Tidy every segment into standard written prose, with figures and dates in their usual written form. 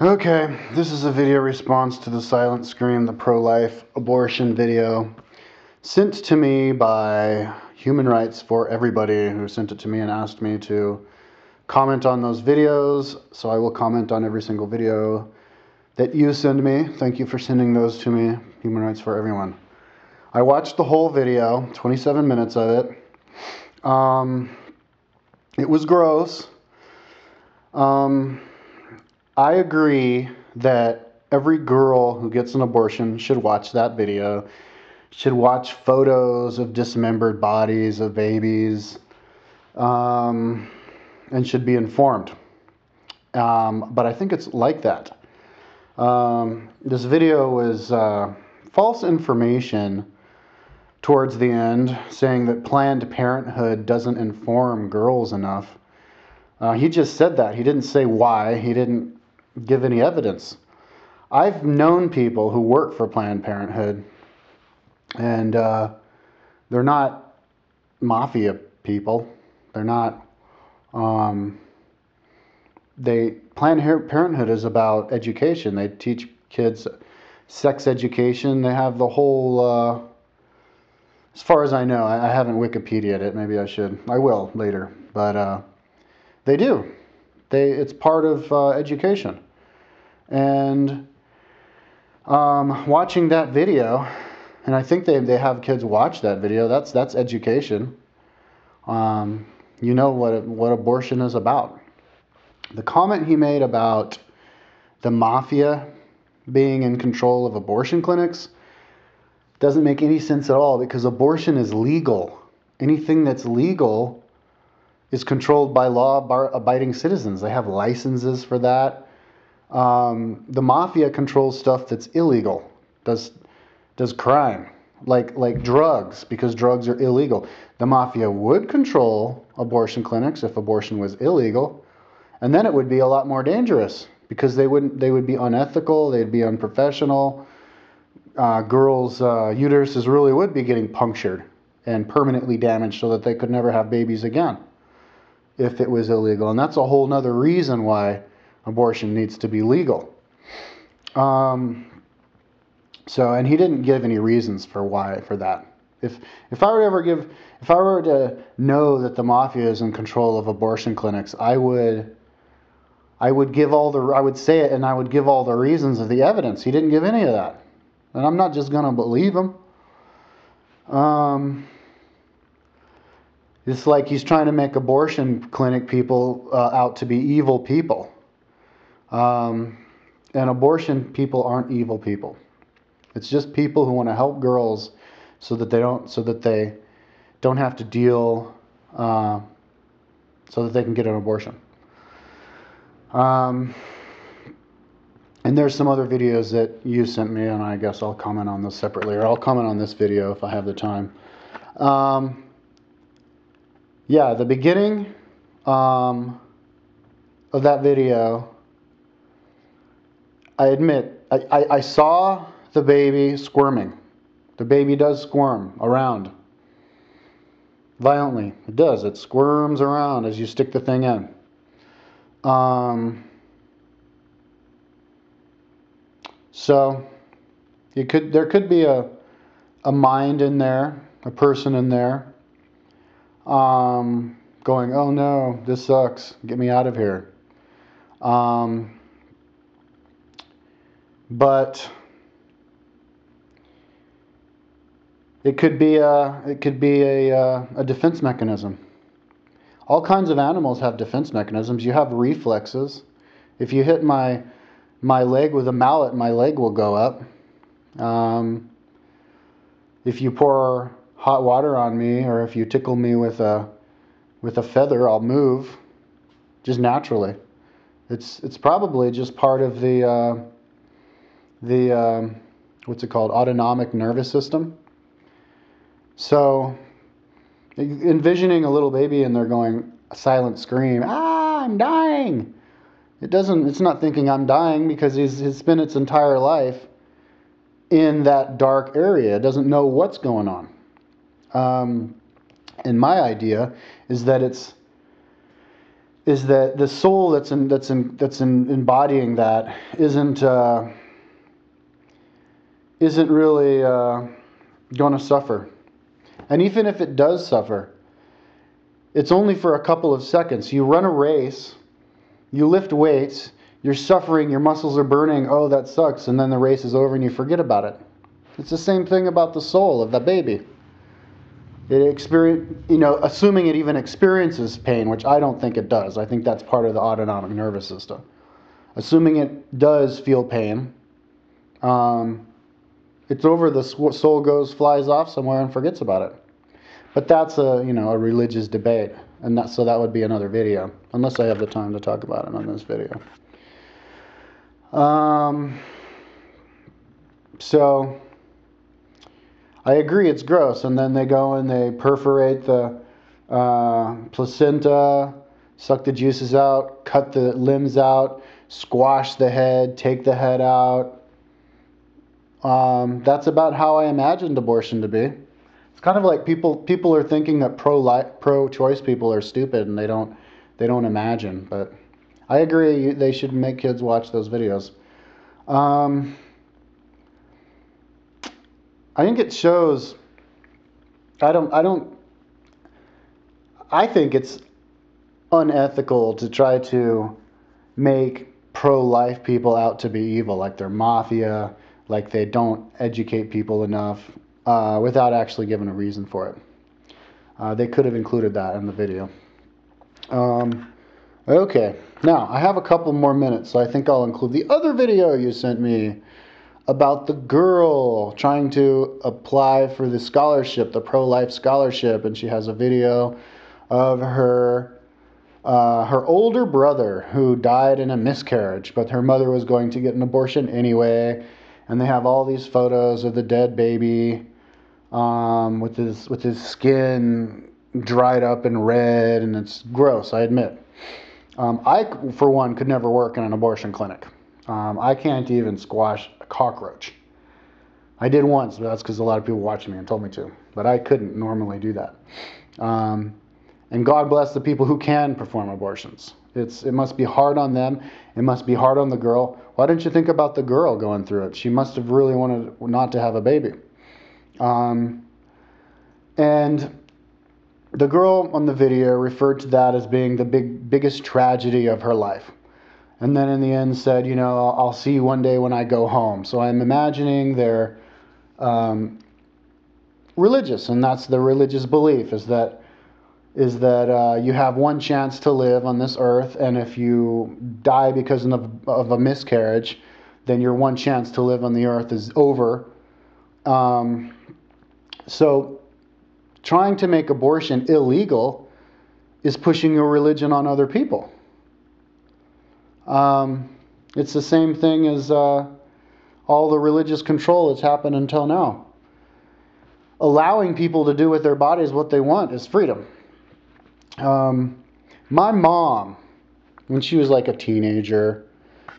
Okay, this is a video response to the Silent Scream, the pro-life abortion video sent to me by Human Rights for Everybody, who sent it to me and asked me to comment on those videos. So I will comment on every single video that you send me. Thank you for sending those to me, Human Rights for Everyone. I watched the whole video, 27 minutes of it. It was gross. I agree that every girl who gets an abortion should watch that video, should watch photos of dismembered bodies of babies, and should be informed. But I think it's like that. This video was false information towards the end, saying that Planned Parenthood doesn't inform girls enough. He just said that. He didn't say why. He didn't give any evidence. I've known people who work for Planned Parenthood, and they're not mafia people. They're not. Planned Parenthood is about education. They teach kids sex education. They have the whole. As far as I know, I haven't Wikipedia'd it. Maybe I should. I will later, but they do. It's part of education. And watching that video, and I think they have kids watch that video. That's education. You know what abortion is about. The comment he made about the mafia being in control of abortion clinics doesn't make any sense at all, because abortion is legal. Anything that's legal is controlled by law-abiding citizens. They have licenses for that. The mafia controls stuff that's illegal, does crime, like drugs, because drugs are illegal. The mafia would control abortion clinics if abortion was illegal, and then it would be a lot more dangerous, because they would be unethical, they'd be unprofessional. Girls' uteruses really would be getting punctured and permanently damaged so that they could never have babies again if it was illegal. And that's a whole nother reason why abortion needs to be legal. And he didn't give any reasons for that. If I were to know that the mafia is in control of abortion clinics, I would say it, and I would give all the reasons of the evidence. He didn't give any of that. And I'm not just going to believe him. It's like he's trying to make abortion clinic people out to be evil people. And abortion people aren't evil people. It's just people who want to help girls so that they don't have to deal, so that they can get an abortion. And there's some other videos that you sent me, and I guess I'll comment on those separately, or I'll comment on this video if I have the time. Yeah, the beginning of that video, I admit, I saw the baby squirming. The baby does squirm around violently. It does. It squirms around as you stick the thing in. So there could be a mind in there, a person in there, going, "Oh no, this sucks. Get me out of here." But it could be a defense mechanism. All kinds of animals have defense mechanisms. You have reflexes. If you hit my leg with a mallet, my leg will go up. If you pour hot water on me, or if you tickle me with a feather, I'll move just naturally. It's probably just part of the what's it called, autonomic nervous system. So envisioning a little baby and they're going a silent scream, "Ah, I'm dying." It's not thinking I'm dying, because he's spent its entire life in that dark area. It doesn't know what's going on. And my idea is that is that the soul that's embodying that isn't really going to suffer. And even if it does suffer, it's only for a couple of seconds. You run a race, you lift weights, you're suffering, your muscles are burning, oh, that sucks, and then the race is over and you forget about it. It's the same thing about the soul of the baby. Assuming it even experiences pain, which I don't think it does. I think that's part of the autonomic nervous system. Assuming it does feel pain, it's over, the soul flies off somewhere and forgets about it. But that's a religious debate, and so that would be another video, unless I have the time to talk about it on this video. So I agree it's gross, and then they go and they perforate the placenta, suck the juices out, cut the limbs out, squash the head, take the head out. That's about how I imagined abortion to be. It's kind of like people are thinking that pro-choice people are stupid and they don't imagine. But I agree, they should make kids watch those videos. I think it shows. I think it's unethical to try to make pro-life people out to be evil, like they're mafia, like they don't educate people enough, without actually giving a reason for it. They could have included that in the video. Okay, now I have a couple more minutes, so I think I'll include the other video you sent me about the girl trying to apply for the scholarship, the pro-life scholarship, and she has a video of her older brother who died in a miscarriage, but her mother was going to get an abortion anyway, and they have all these photos of the dead baby with his skin dried up and red, and it's gross, I admit. I, for one, could never work in an abortion clinic. I can't even squash a cockroach. I did once, but that's because a lot of people watched me and told me to. But I couldn't normally do that. And God bless the people who can perform abortions. It must be hard on them. It must be hard on the girl. Why didn't you think about the girl going through it? She must have really wanted not to have a baby. And the girl on the video referred to that as being the biggest tragedy of her life. And then in the end said, I'll see you one day when I go home. So I'm imagining they're religious, and that's the religious belief, is that you have one chance to live on this earth, and if you die because of a miscarriage, then your one chance to live on the earth is over. So trying to make abortion illegal is pushing your religion on other people. It's the same thing as all the religious control that's happened until now. Allowing people to do with their bodies what they want is freedom. My mom, when she was like a teenager,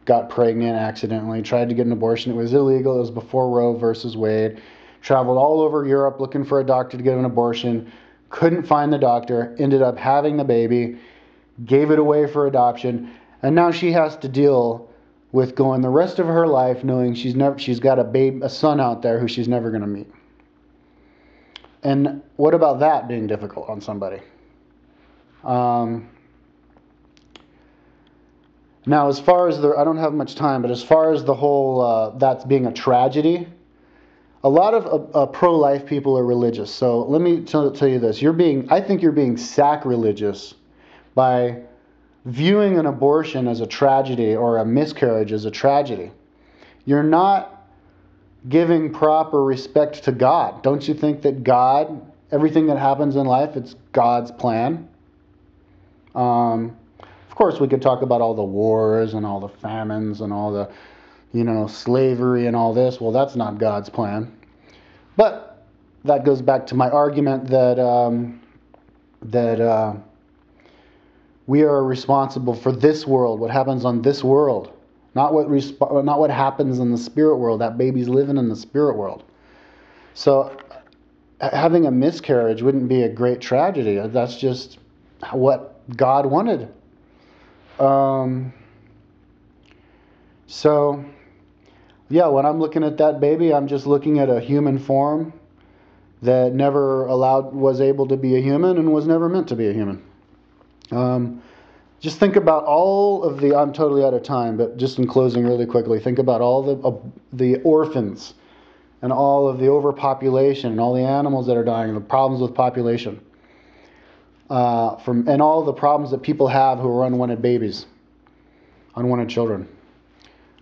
got pregnant accidentally, tried to get an abortion. It was illegal. It was before Roe versus Wade. Traveled all over Europe looking for a doctor to get an abortion. Couldn't find the doctor. Ended up having the baby. Gave it away for adoption. And now she has to deal with going the rest of her life knowing she's got a son out there who she's never going to meet. And what about that being difficult on somebody? Now, as far as I don't have much time, but as far as the whole that's being a tragedy, a lot of pro-life people are religious. So let me tell you this: I think you're being sacrilegious by viewing an abortion as a tragedy or a miscarriage as a tragedy. You're not giving proper respect to God. Don't you think that God, everything that happens in life, it's God's plan? Of course, we could talk about all the wars and all the famines and all the, slavery and all this. Well, that's not God's plan. But that goes back to my argument that we are responsible for this world, what happens on this world, not what happens in the spirit world. That baby's living in the spirit world. So having a miscarriage wouldn't be a great tragedy. That's just what God wanted. So, yeah, when I'm looking at that baby, I'm just looking at a human form that never was able to be a human and was never meant to be a human. Just think about all of I'm totally out of time, but just in closing really quickly, think about all the orphans and all of the overpopulation and all the animals that are dying, and the problems with population, and all the problems that people have who are unwanted babies, unwanted children.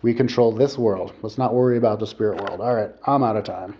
We control this world. Let's not worry about the spirit world. All right, I'm out of time.